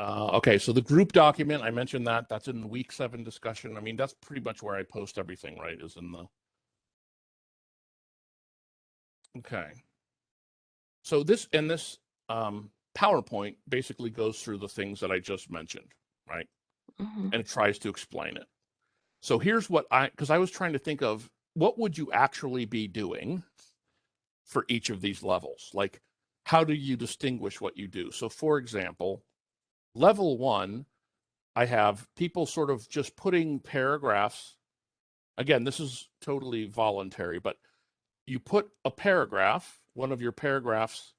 Okay, so the group document, I mentioned that. That's in the week 7 discussion. I mean, that's pretty much where I post everything, right? Is in the. Okay. So this PowerPoint basically goes through the things that I just mentioned, right? Mm-hmm. And it tries to explain it. So here's what because I was trying to think of what would you actually be doing for each of these levels? Like, how do you distinguish what you do? So, for example, level 1, I have people sort of just putting paragraphs. Again, this is totally voluntary, but you put a paragraph, one of your paragraphs,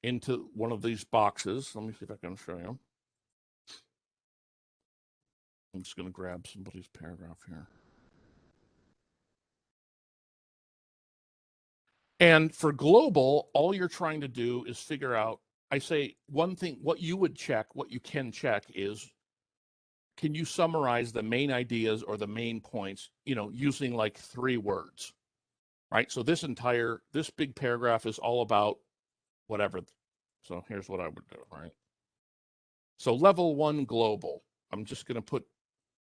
into one of these boxes. Let me see if I can show you. I'm just going to grab somebody's paragraph here. And for global, all you're trying to do is figure out, I say one thing, what you would check, what you can check is, can you summarize the main ideas or the main points, using like 3 words, right? So this big paragraph is all about whatever. So here's what I would do, right? So level 1 global, I'm just going to put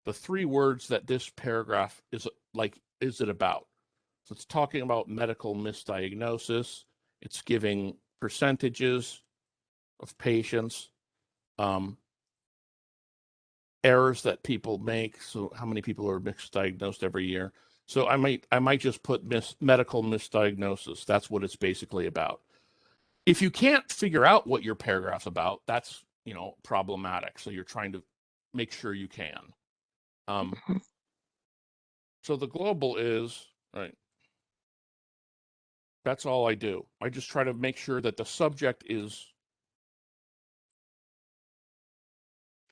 the 3 words that this paragraph is it about? So it's talking about medical misdiagnosis. It's giving percentages of patients, errors that people make. So how many people are misdiagnosed every year? So I might just put medical misdiagnosis. That's what it's basically about. If you can't figure out what your paragraph's about, that's problematic. So you're trying to make sure you can. So the global is right. That's all I do. I just try to make sure that the subject is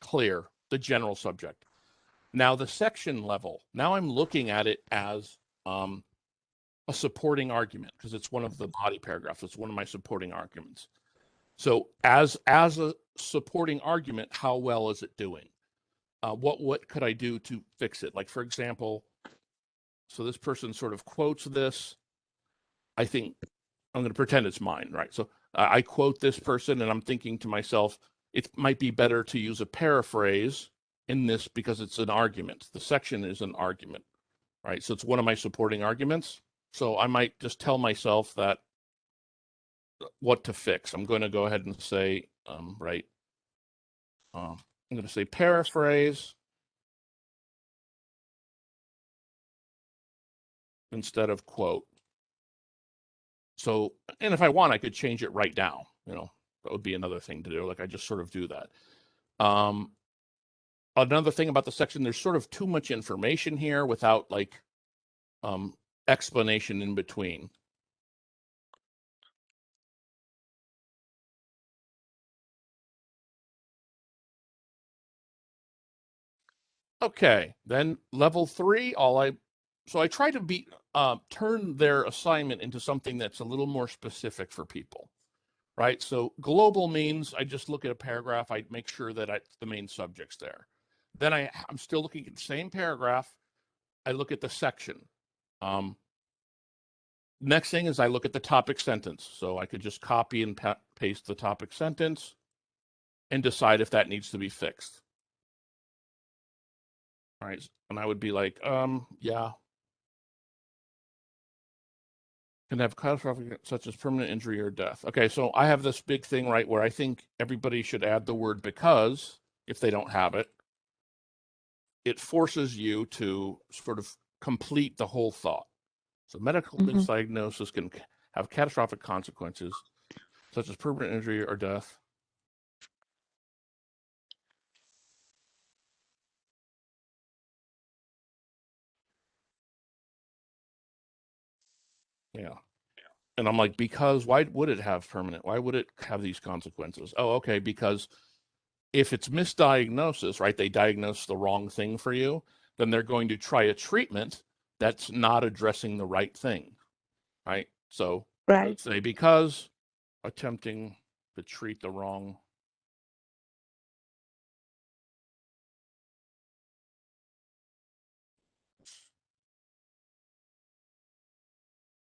clear, the general subject. Now, the section level, now I'm looking at it as a supporting argument because it's one of the body paragraphs. It's one of my supporting arguments. So as a supporting argument, how well is it doing? What could I do to fix it? Like, for example, so this person sort of quotes this. I think I'm going to pretend it's mine, right? So I quote this person and I'm thinking to myself, it might be better to use a paraphrase in this because it's an argument. The section is an argument, right? So it's one of my supporting arguments. So I might just tell myself that what to fix. I'm going to go ahead and say, I'm going to say paraphrase instead of quote. So, and if I want, I could change it right now. That would be another thing to do. Like I just sort of do that. Another thing about the section, there's sort of too much information here without explanation in between. Okay, then level 3, so I try to turn their assignment into something that's a little more specific for people, right? So global means I just look at a paragraph, I make sure that the main subject's there. Then I'm still looking at the same paragraph, I look at the section. Next thing is I look at the topic sentence. So I could just copy and paste the topic sentence and decide if that needs to be fixed. All right. And I would be like, yeah. Can have catastrophic such as permanent injury or death. Okay, so I have this big thing, right, where I think everybody should add the word because if they don't have it. It forces you to sort of complete the whole thought. So medical misdiagnosis can have catastrophic consequences, such as permanent injury or death. Yeah. And I'm like, because why would it have permanent? Why would it have these consequences? Oh, okay, because if it's misdiagnosis, right, they diagnose the wrong thing for you, then they're going to try a treatment that's not addressing the right thing, right? So let's say because attempting to treat the wrong.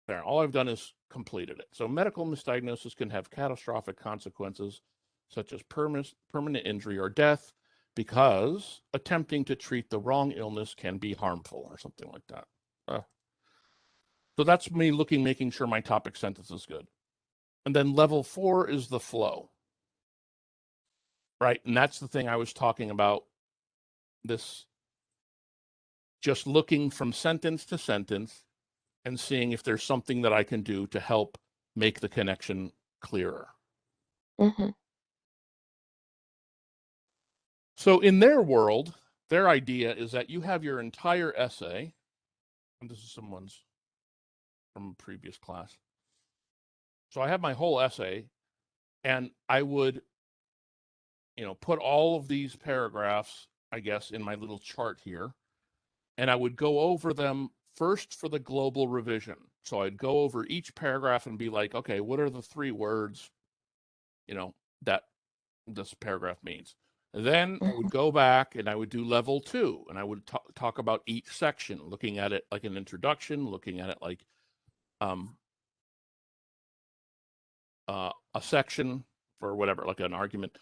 There, all I've done is completed it. So medical misdiagnosis can have catastrophic consequences, such as permanent injury or death, because attempting to treat the wrong illness can be harmful, or something like that. So that's me making sure my topic sentence is good. And then level 4 is the flow, right? And that's the thing I was talking about, this just looking from sentence to sentence and seeing if there's something that I can do to help make the connection clearer. Mm-hmm. So in their world, their idea is that you have your entire essay, and this is someone's from a previous class. So I have my whole essay, and I would, put all of these paragraphs, I guess, in my little chart here, and I would go over them first for the global revision. So I'd go over each paragraph and be like, okay, what are the 3 words, that this paragraph means? And then I would go back and I would do level 2, and I would talk about each section, looking at it like an introduction, looking at it like a section for whatever, like an argument.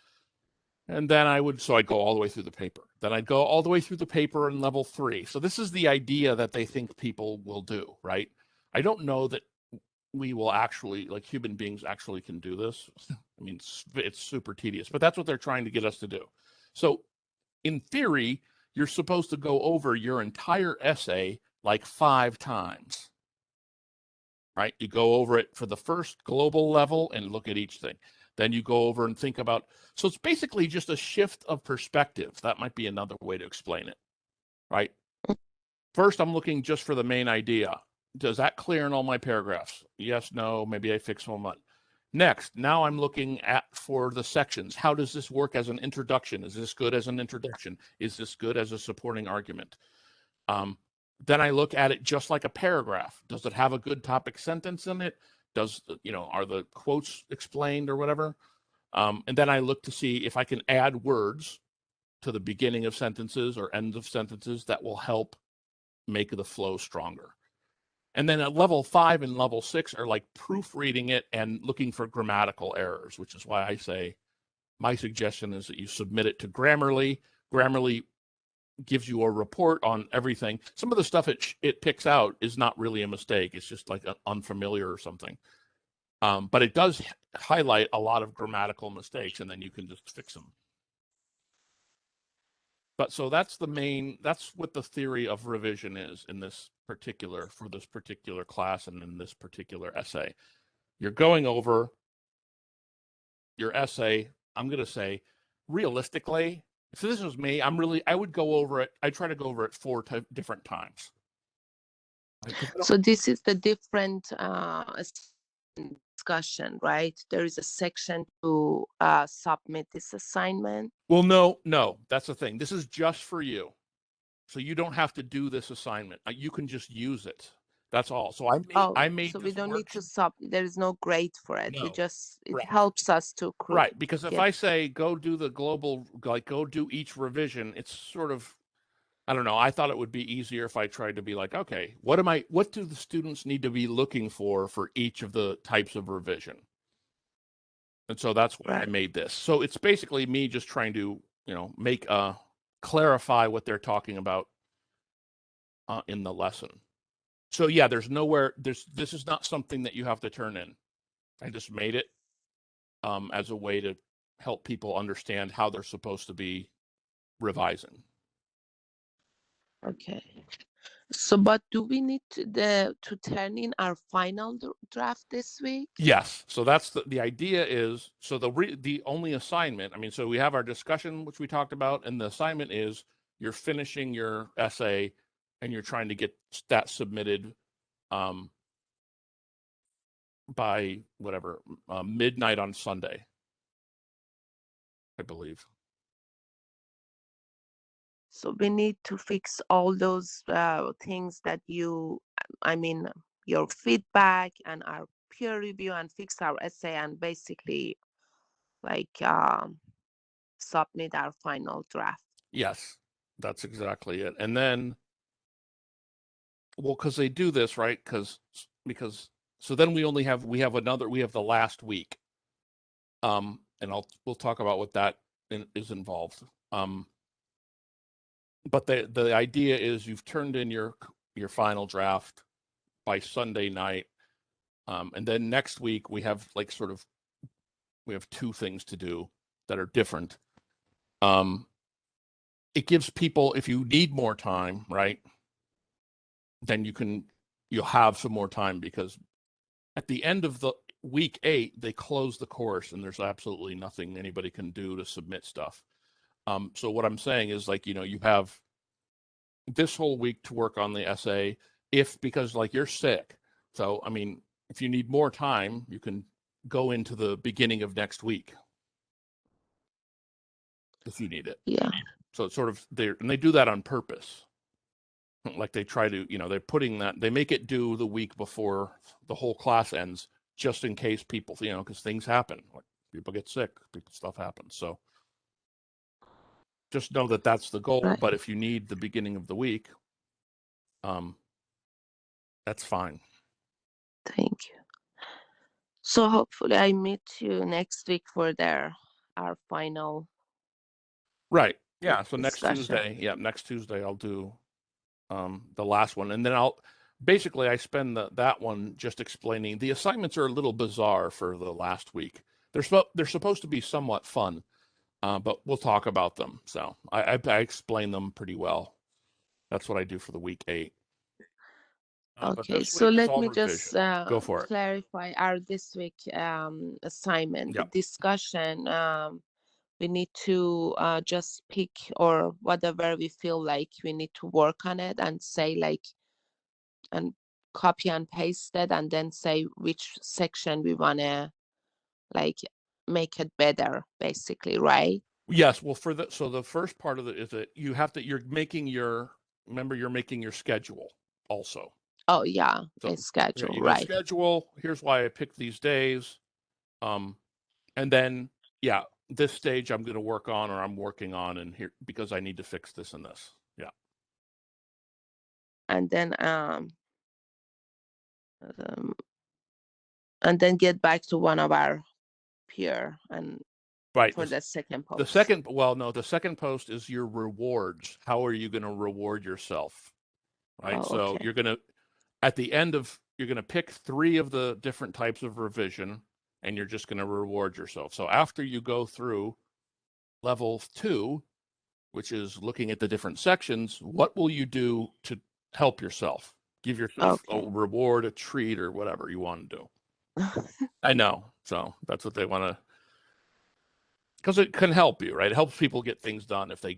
And then I'd go all the way through the paper. Then I'd go all the way through the paper in level 3. So this is the idea that they think people will do, right? I don't know that we will actually, like human beings actually can do this. I mean, it's super tedious, but that's what they're trying to get us to do. So in theory, you're supposed to go over your entire essay like 5 times, right? You go over it for the first global level and look at each thing. Then you go over and think about, so it's basically just a shift of perspective. That might be another way to explain it, right? First, I'm looking just for the main idea. Does that clear in all my paragraphs? Yes, no, maybe I fix one. Next, now I'm looking for the sections. How does this work as an introduction? Is this good as an introduction? Is this good as a supporting argument? Then I look at it just like a paragraph. Does it have a good topic sentence in it? Are the quotes explained or whatever? And then I look to see if I can add words to the beginning of sentences or end of sentences that will help make the flow stronger. And then at level 5 and level 6 are like proofreading it and looking for grammatical errors, which is why I say my suggestion is that you submit it to Grammarly. Grammarly gives you a report on everything. Some of the stuff it picks out is not really a mistake. It's just like unfamiliar or something. But it does highlight a lot of grammatical mistakes, and then you can just fix them. But so that's what the theory of revision is for this particular class and in this particular essay. You're going over your essay. I'm going to say, realistically, if this was me, I would go over it. I try to go over it 4 different times. So this is the different discussion, right? There is a section to submit this assignment. Well, no, that's the thing. This is just for you. So you don't have to do this assignment. You can just use it. That's all. So I made so this we don't need to worksheet. there is no grade for it. No. It Right. helps us to Right, because if I say go do the global, like go do each revision, it's sort of, I don't know. I thought it would be easier if I tried to be like, okay, what do the students need to be looking for each of the types of revision? And so that's why I made this. So it's basically me just trying to, clarify what they're talking about in the lesson. So yeah, this is not something that you have to turn in. I just made it as a way to help people understand how they're supposed to be revising. Okay. So, but do we need to turn in our final draft this week? Yes. So that's the idea is, so the only assignment, I mean, so we have our discussion, which we talked about, and the assignment is you're finishing your essay and you're trying to get that submitted by whatever, midnight on Sunday, I believe. So we need to fix all those things that your feedback and our peer review, and fix our essay, and basically submit our final draft. Yes, that's exactly it. And then, well, because they do this, right? So then we have the last week. and we'll talk about what that is involved. But the idea is you've turned in your final draft by Sunday night, and then next week we have we have two things to do that are different. It gives people, if you need more time, right, then you'll have some more time, because at the end of the week 8 they close the course and there's absolutely nothing anybody can do to submit stuff. So what I'm saying is, like, you have this whole week to work on the essay, because like you're sick. So I mean, if you need more time, you can go into the beginning of next week if you need it. Yeah. So it's sort of they do that on purpose. Like they try to, they make it due the week before the whole class ends, just in case people, because things happen, like people get sick, stuff happens. So just know that that's the goal. Right. But if you need the beginning of the week, that's fine. Thank you. So hopefully I meet you next week for our final. Right. Yeah. So discussion. next Tuesday I'll do the last one, and then I spend that one just explaining. The assignments are a little bizarre for the last week. They're supposed to be somewhat fun, but we'll talk about them. So I explain them pretty well. That's what I do for the week 8. Okay, so let me just Go for it. clarify our this week assignment. The discussion, we need to just pick or whatever we feel like we need to work on it and say and copy and paste it, and then say which section we want to make it better, basically, right? Yes. Well, so the first part of it is that you're making your schedule also. Oh yeah, a schedule, you right? Schedule. Here's why I picked these days, and then this stage I'm going to work on, or I'm working on, and here because I need to fix this and this. Yeah. And then get back to one of our peer and for the second post. The second post is your rewards. How are you going to reward yourself? Right. So you're going to, at the end of, you're going to pick 3 of the different types of revision, and you're just going to reward yourself. So after you go through level 2, which is looking at the different sections, what will you do to help yourself? Give yourself a reward, a treat, or whatever you want to do. I know. So that's what they want to, because it can help you, right? It helps people get things done if they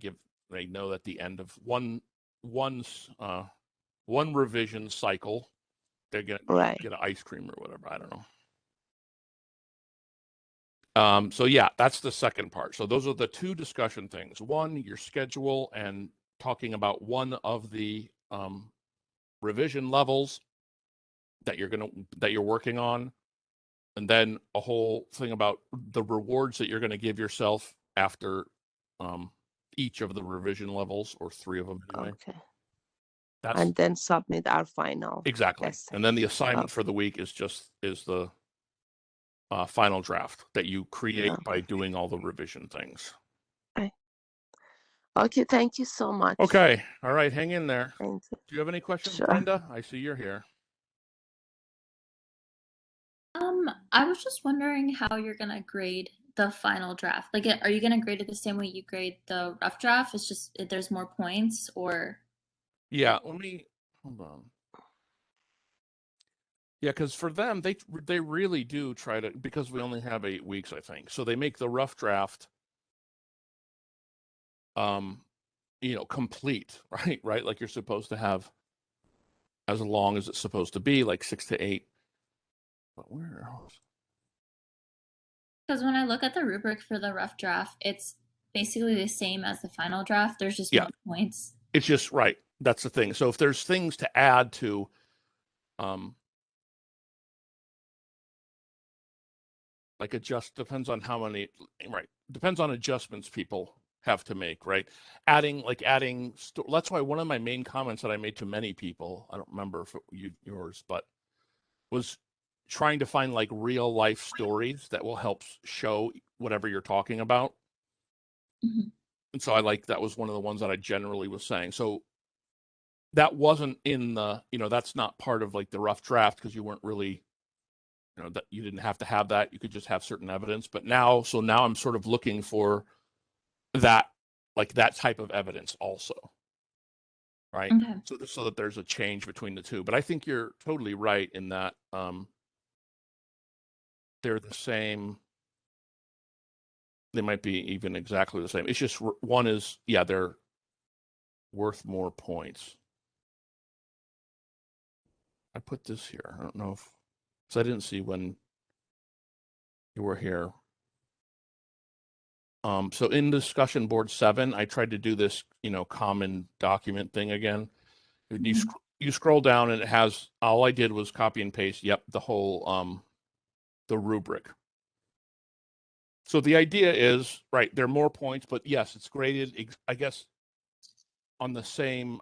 know at the end of one revision cycle, they're gonna get an ice cream or whatever. I don't know. So yeah, that's the second part. So those are the 2 discussion things. One, your schedule, and talking about one of the revision levels that you're working on, and then a whole thing about the rewards that you're going to give yourself after each of the revision levels, or 3 of them anyway. Okay. And then submit our final. Exactly. And then the assignment for the week is the final draft that you create by doing all the revision things. Okay, thank you so much. Okay. All right, hang in there. Thank you. Do you have any questions, Brenda? I see you're here. I was just wondering how you're gonna grade the final draft. Like, are you gonna grade it the same way you grade the rough draft? It's just there's more points, or? Yeah, let me hold on. Yeah, because for them, they really do try to, because we only have 8 weeks, I think. So they make the rough draft, complete, right? Right, like you're supposed to have as long as it's supposed to be, like 6 to 8. But where else? Because when I look at the rubric for the rough draft, it's basically the same as the final draft. There's just more points. It's just right. That's the thing. So if there's things to add to, depends on how many, right? Depends on adjustments people have to make, right? Adding, that's why one of my main comments that I made to many people, I don't remember if yours, but was trying to find like real life stories that will help show whatever you're talking about. Mhm. And so that was one of the ones that I generally was saying. So that wasn't in the, that's not part of like the rough draft because you weren't really, that you didn't have to have that. You could just have certain evidence. But now I'm sort of looking for that, like that type of evidence also. Right. Okay. So that there's a change between the two. But I think you're totally right in that they're the same. They might be even exactly the same. It's just one is, they're worth more points. I put this here. I don't know if, because I didn't see when you were here. So in discussion board 7, I tried to do this, common document thing again. You scroll down and it has, all I did was copy and paste, the whole, the rubric. So the idea is, right, there are more points, but yes, it's graded, I guess, on the same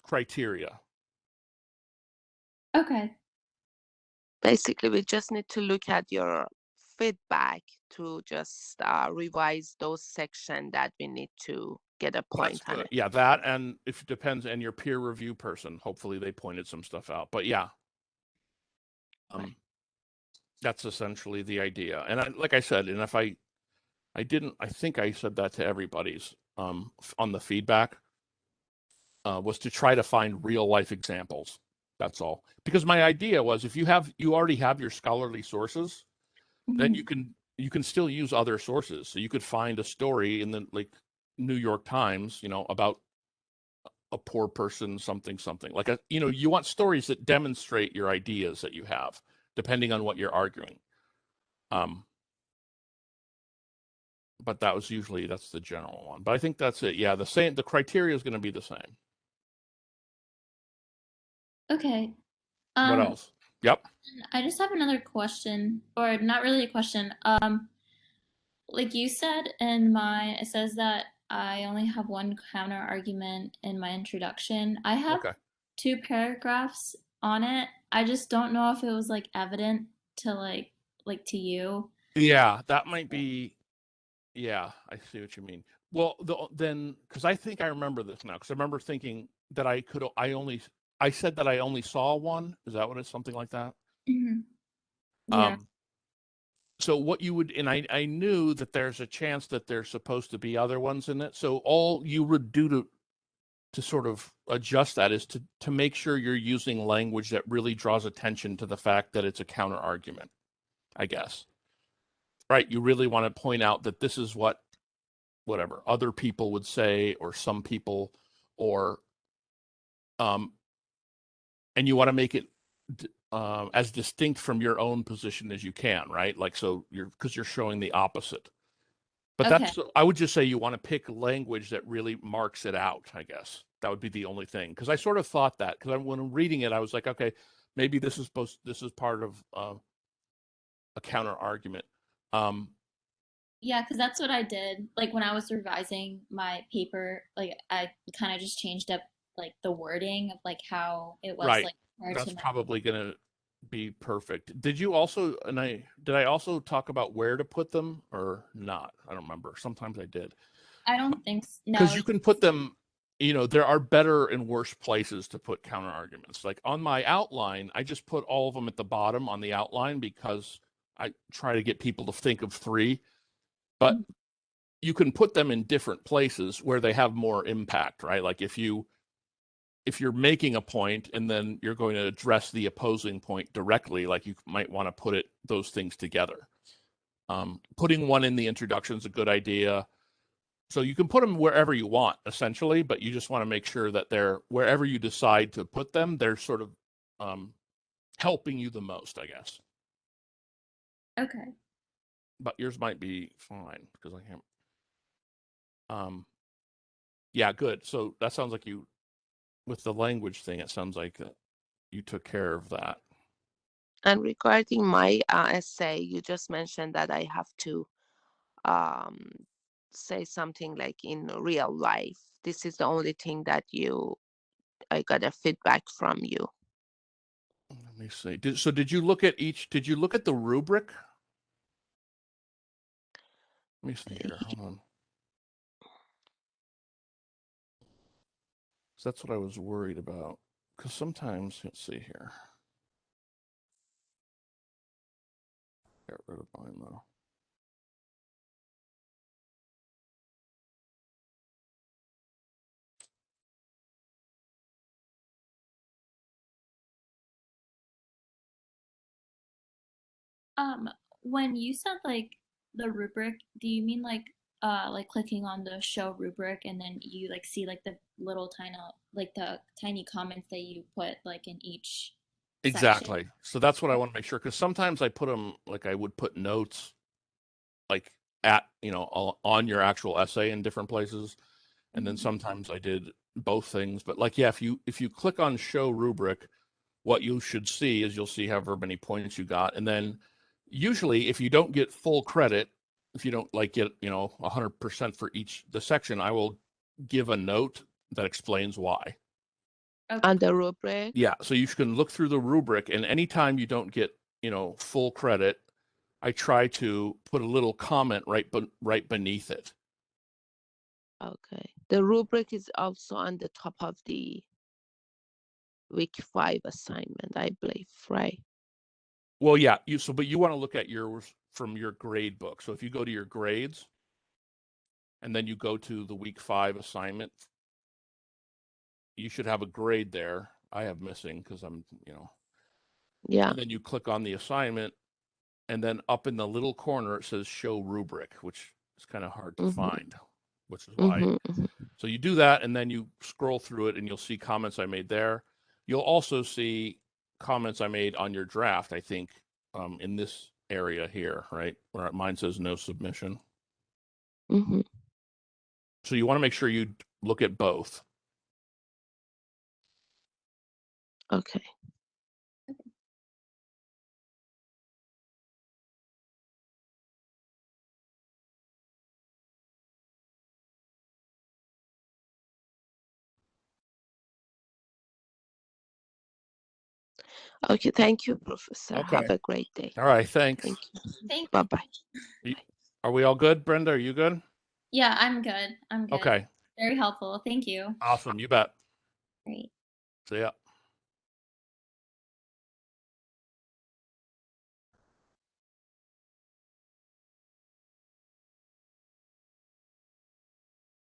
criteria. Okay. Basically, we just need to look at your feedback to just revise those sections that we need to get a point on it. Yeah, that, and if it depends, and your peer review person, hopefully they pointed some stuff out. But yeah, Right. that's essentially the idea. And like I said, and if I think I said that to everybody's on the feedback was to try to find real life examples. That's all. Because my idea was if you already have your scholarly sources, then you can still use other sources. So you could find a story in the like New York Times, about a poor person, something, like you want stories that demonstrate your ideas that you have, depending on what you're arguing. But that's the general one. But I think that's it. Yeah, the criteria is going to be the same. Okay. What else? Yep. I just have another question, or not really a question. Like you said it says that I only have one counter argument in my introduction. I have 2 paragraphs on it. I just don't know if it was like evident to like to you. Yeah, that might be. Yeah, I see what you mean. Well, then, because I think I remember this now, because I remember thinking that I said that I only saw one. Is that what it's something like that? Yeah. So what you would, and I knew that there's a chance that there's supposed to be other ones in it. So all you would do to sort of adjust that is to make sure you're using language that really draws attention to the fact that it's a counter argument, I guess. Right? You really want to point out that this is what whatever other people would say, or some people, or and you want to make it as distinct from your own position as you can, right? Like, so because you're showing the opposite. But I would just say you want to pick language that really marks it out, I guess. That would be the only thing. Because I sort of thought that, because when I'm reading it, I was like, okay, maybe this is part of a counter argument. Yeah, because that's what I did. Like when I was revising my paper, like I kind of just changed up like the wording of like how it was right. like prior That's to probably gonna be perfect. Did you also did I also talk about where to put them or not? I don't remember. Sometimes I did. I don't think so. No. Because you can put them, there are better and worse places to put counter arguments. Like on my outline, I just put all of them at the bottom on the outline because I try to get people to think of 3. But you can put them in different places where they have more impact, right? Like if you're making a point and then you're going to address the opposing point directly, like you might want to put those things together. Putting one in the introduction is a good idea. So you can put them wherever you want, essentially, but you just want to make sure that they're wherever you decide to put them, they're sort of helping you the most, I guess. Okay. But yours might be fine because I can't. Yeah, good. So that sounds like you, with the language thing, it sounds like you took care of that. And regarding my essay, you just mentioned that I have to say something like in real life. This is the only thing that I got a feedback from you. Let Let me see. Did you look at did you look at the rubric? Let me see here. Hold on. So that's what I was worried about. Because sometimes, let's see here. Get rid of mine though. When you said like the rubric, do you mean like clicking on the show rubric and then you like see like the little tiny comments that you put like in each section? Exactly. So that's what I want to make sure, because sometimes I put them, like I would put notes like at, on your actual essay in different places. And then sometimes I did both things. But like, yeah, if you click on show rubric, what you should see is you'll see however many points you got. And then usually if you don't get full credit, if you don't like get, 100% for the section, I will give a note that explains why. Okay. On the rubric? Yeah. So you can look through the rubric, and anytime you don't get, full credit, I try to put a little comment right beneath it. Okay. The rubric is also on the top of the week 5 assignment, I believe, right? Well, yeah. But you want to look at yours from your grade book. So if you go to your grades, and then you go to the week 5 assignment, you should have a grade there. I have missing because I'm, Yeah. And then you click on the assignment, and then up in the little corner it says show rubric, which is kind of hard to find, which is why. So you do that, and then you scroll through it, and you'll see comments I made there. You'll also see comments I made on your draft, I think, in this area here, right? Where mine says no submission. So you want to make sure you look at both. Okay. Okay, thank you, Professor. Okay. Have a great day. All right, thanks. Thank you. Thank you. Bye-bye. Are we all good, Brenda? Are you good? Yeah, I'm good. I'm good. Okay. Very helpful. Thank you. Awesome. You bet. Great. See ya.